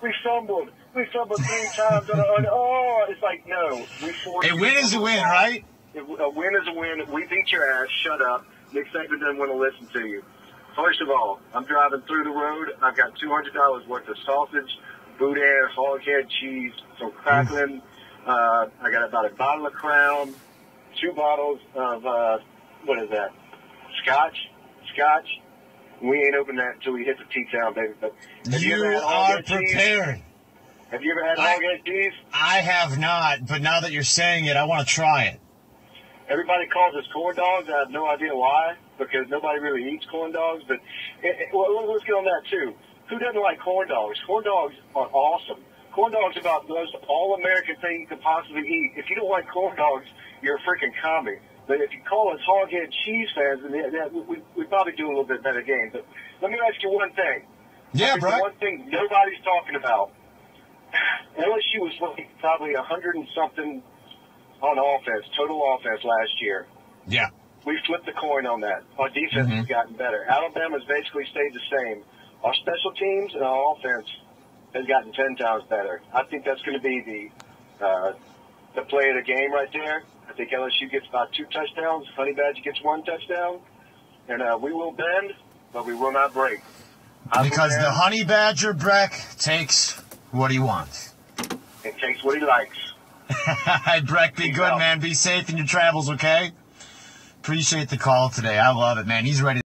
we fumbled 3 times. It's like, no. A win is a win, right? A win is a win. We beat your ass. Shut up. Nick Saban doesn't want to listen to you. First of all, I'm driving through the road. I've got $200 worth of sausage, boudin, hog head cheese, some crackling. I got about a bottle of Crown, 2 bottles of, what is that? Scotch. We ain't open that until we hit the T-Town, baby. But you are prepared. Have you ever had hog head cheese? I have not, but now that you're saying it, I want to try it. Everybody calls us corn dogs. I have no idea why, because nobody really eats corn dogs. But let's get on that, too. Who doesn't like corn dogs? Corn dogs are awesome. Corn dogs are about the most all-American thing you could possibly eat. If you don't like corn dogs, you're a freaking commie. But if you call us hog-head cheese fans, then we probably do a little bit better game. But let me ask you one thing. Yeah, bro. One thing nobody's talking about. LSU was like probably 100 and something on offense, total offense last year. Yeah. We flipped the coin on that. Our defense has gotten better. Alabama's basically stayed the same. Our special teams and our offense has gotten 10 times better. I think that's going to be the play of the game right there. I think LSU gets about 2 touchdowns. Honey Badger gets 1 touchdown. And we will bend, but we will not break. Because the Honey Badger, Breck, takes what he wants. It takes what he likes. Hey, Breck, be good, man. Be safe in your travels, okay? Appreciate the call today. I love it, man. He's ready.